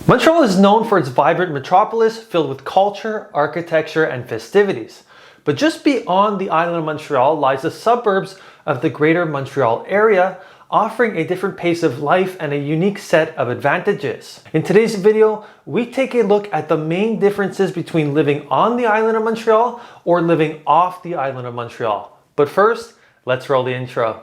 Montreal is known for its vibrant metropolis filled with culture, architecture, and festivities. But just beyond the island of Montreal lies the suburbs of the Greater Montreal area, offering a different pace of life and a unique set of advantages. In today's video, we take a look at the main differences between living on the island of Montreal or living off the island of Montreal. But first, let's roll the intro.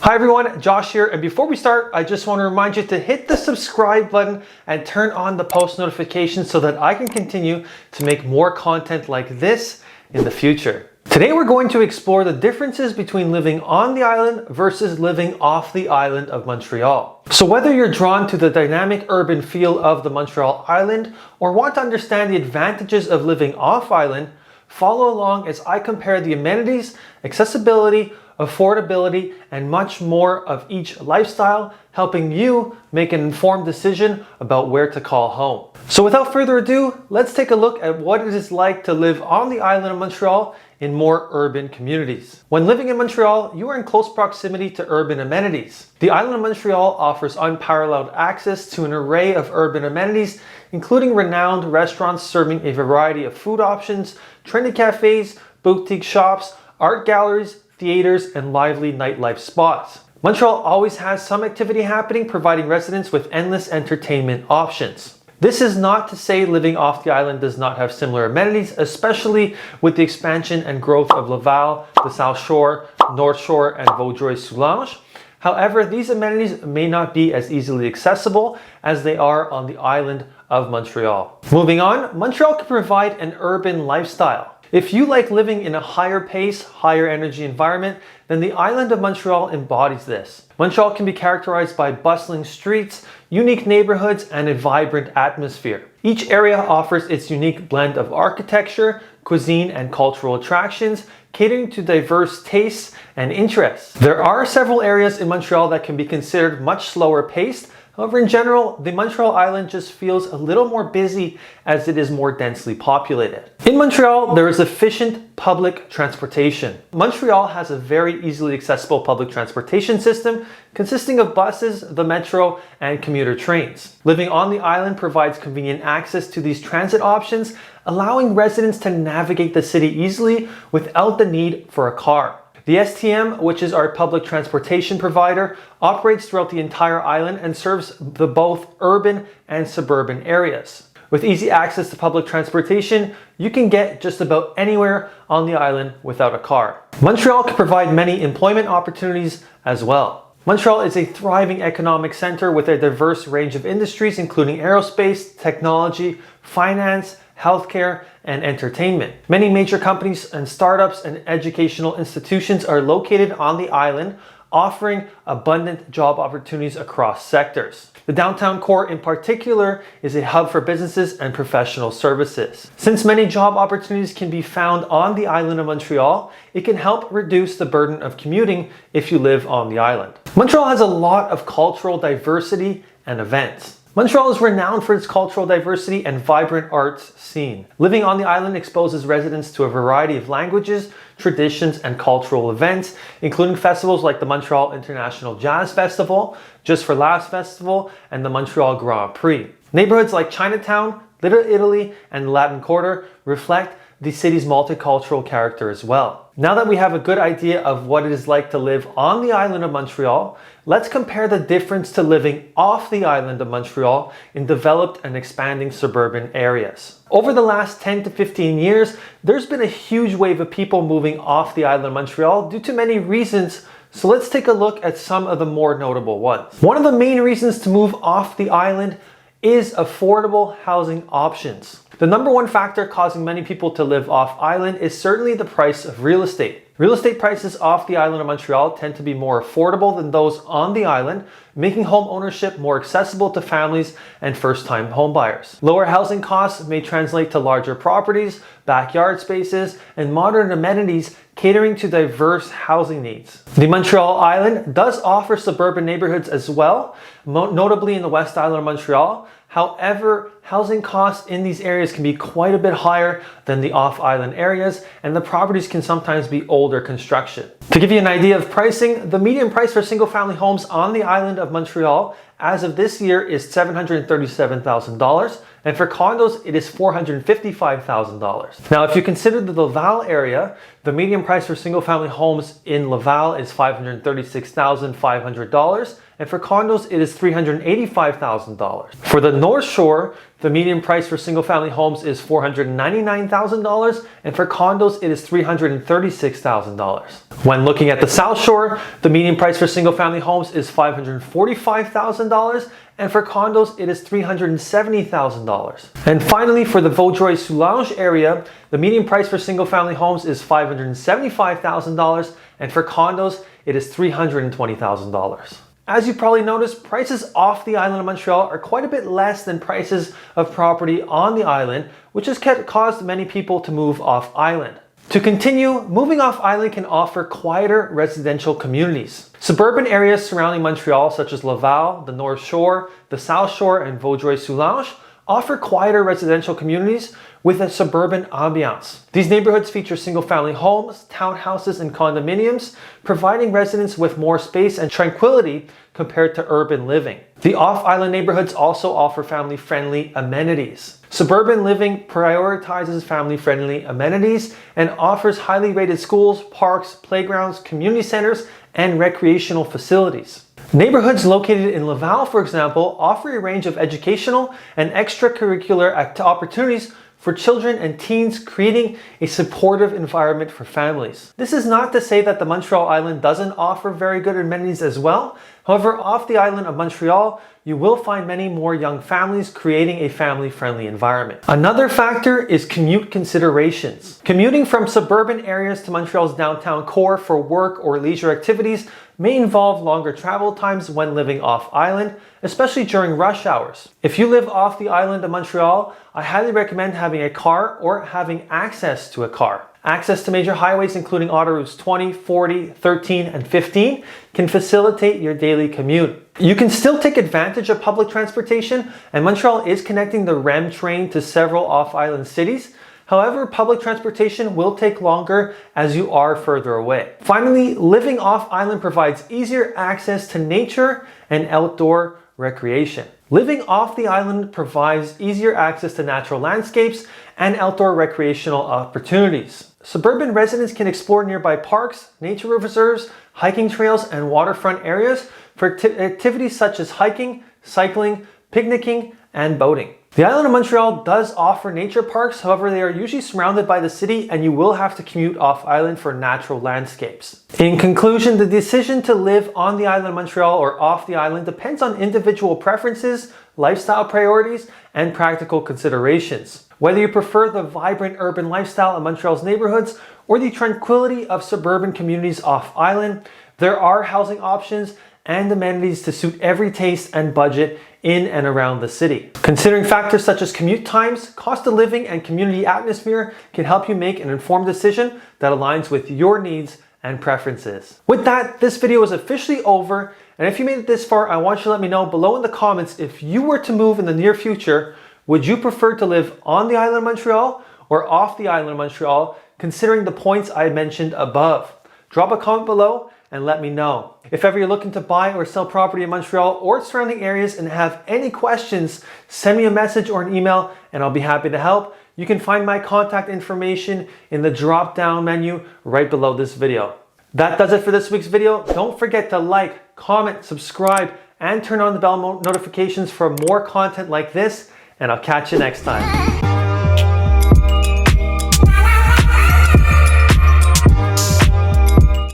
Hi everyone, Josh here, and before we start, I just want to remind you to hit the subscribe button and turn on the post notifications so that I can continue to make more content like this in the future. Today we're going to explore the differences between living on the island versus living off the island of Montreal. So whether you're drawn to the dynamic urban feel of the Montreal island or want to understand the advantages of living off island, follow along as I compare the amenities, accessibility, affordability, and much more of each lifestyle, helping you make an informed decision about where to call home. So without further ado, let's take a look at what it is like to live on the island of Montreal in more urban communities. When living in Montreal, you are in close proximity to urban amenities. The island of Montreal offers unparalleled access to an array of urban amenities, including renowned restaurants serving a variety of food options, trendy cafes, boutique shops, art galleries, theaters, and lively nightlife spots. Montreal always has some activity happening, providing residents with endless entertainment options. This is not to say living off the island does not have similar amenities, especially with the expansion and growth of Laval, the South Shore, North Shore, and Vaudreuil-Soulanges. However, these amenities may not be as easily accessible as they are on the island of Montreal. Moving on, Montreal can provide an urban lifestyle. If you like living in a higher pace, higher energy environment, then the island of Montreal embodies this. Montreal can be characterized by bustling streets, unique neighborhoods, and a vibrant atmosphere. Each area offers its unique blend of architecture, cuisine, and cultural attractions, catering to diverse tastes and interests. There are several areas in Montreal that can be considered much slower paced. However, in general, the Montreal island just feels a little more busy as it is more densely populated. In Montreal, there is efficient public transportation. Montreal has a very easily accessible public transportation system consisting of buses, the metro, and commuter trains. Living on the island provides convenient access to these transit options, allowing residents to navigate the city easily without the need for a car. The STM, which is our public transportation provider, operates throughout the entire island and serves the both urban and suburban areas. With easy access to public transportation, you can get just about anywhere on the island without a car. Montreal can provide many employment opportunities as well. Montreal is a thriving economic center with a diverse range of industries, including aerospace, technology, finance, healthcare, and entertainment. Many major companies and startups and educational institutions are located on the island, offering abundant job opportunities across sectors. The downtown core in particular is a hub for businesses and professional services. Since many job opportunities can be found on the island of Montreal, it can help reduce the burden of commuting if you live on the island. Montreal has a lot of cultural diversity and events. Montreal is renowned for its cultural diversity and vibrant arts scene. Living on the island exposes residents to a variety of languages, traditions, and cultural events, including festivals like the Montreal International Jazz Festival, Just for Laughs Festival, and the Montreal Grand Prix. Neighborhoods like Chinatown, Little Italy, and Latin Quarter reflect the city's multicultural character as well. Now that we have a good idea of what it is like to live on the island of Montreal, let's compare the difference to living off the island of Montreal in developed and expanding suburban areas. Over the last 10 to 15 years, there's been a huge wave of people moving off the island of Montreal due to many reasons. So let's take a look at some of the more notable ones. One of the main reasons to move off the island is affordable housing options. The number one factor causing many people to live off island is certainly the price of real estate. Real estate prices off the island of Montreal tend to be more affordable than those on the island, making home ownership more accessible to families and first-time homebuyers. Lower housing costs may translate to larger properties, backyard spaces, and modern amenities catering to diverse housing needs. The Montreal Island does offer suburban neighborhoods as well, notably in the West Island of Montreal. However, housing costs in these areas can be quite a bit higher than the off-island areas, and the properties can sometimes be older construction. To give you an idea of pricing, the median price for single-family homes on the island of Montreal as of this year is $737,000, and for condos it is $455,000. Now, if you consider the Laval area, the median price for single-family homes in Laval is $536,500, and for condos it is $385,000. For the North Shore, the median price for single-family homes is $499,000, and for condos it is $336,000. When looking at the South Shore, the median price for single-family homes is $545,000, and for condos it is $370,000. And finally, for the Vaudreuil-Soulanges area, the median price for single-family homes is $575,000, and for condos it is $320,000. As you probably noticed, prices off the island of Montreal are quite a bit less than prices of property on the island, which has caused many people to move off island. To continue, moving off island can offer quieter residential communities. Suburban areas surrounding Montreal, such as Laval, the North Shore, the South Shore, and Vaudreuil-Soulanges, offer quieter residential communities with a suburban ambiance. These neighborhoods feature single-family homes, townhouses, and condominiums, providing residents with more space and tranquility compared to urban living. The off-island neighborhoods also offer family-friendly amenities. Suburban living prioritizes family-friendly amenities and offers highly rated schools, parks, playgrounds, community centers, and recreational facilities. Neighborhoods located in Laval, for example, offer a range of educational and extracurricular opportunities for children and teens, creating a supportive environment for families. This is not to say that the Montreal Island doesn't offer very good amenities as well. However, off the island of Montreal, you will find many more young families, creating a family-friendly environment. Another factor is commute considerations. Commuting from suburban areas to Montreal's downtown core for work or leisure activities may involve longer travel times when living off-island, especially during rush hours. If you live off the island of Montreal, I highly recommend having a car or having access to a car. Access to major highways, including autoroutes 20, 40, 13, and 15, can facilitate your daily commute. You can still take advantage of public transportation, and Montreal is connecting the REM train to several off-island cities. However, public transportation will take longer as you are further away. Finally, living off-island provides easier access to nature and outdoor recreation. Living off the island provides easier access to natural landscapes and outdoor recreational opportunities. Suburban residents can explore nearby parks, nature reserves, hiking trails, and waterfront areas for activities such as hiking, cycling, picnicking, and boating. The island of Montreal does offer nature parks, however they are usually surrounded by the city and you will have to commute off island for natural landscapes. In conclusion, the decision to live on the island of Montreal or off the island depends on individual preferences, lifestyle priorities, and practical considerations. Whether you prefer the vibrant urban lifestyle of Montreal's neighborhoods or the tranquility of suburban communities off island, there are housing options and amenities to suit every taste and budget in and around the city. Considering factors such as commute times, cost of living, and community atmosphere can help you make an informed decision that aligns with your needs and preferences. With that, this video is officially over, and if you made it this far, I want you to let me know below in the comments if you were to move in the near future, would you prefer to live on the island of Montreal or off the island of Montreal, considering the points I mentioned above? Drop a comment below and let me know. If ever you're looking to buy or sell property in Montreal or surrounding areas and have any questions, send me a message or an email and I'll be happy to help. You can find my contact information in the drop down menu right below this video. That does it for this week's video. Don't forget to like, comment, subscribe, and turn on the bell notifications for more content like this, and I'll catch you next time.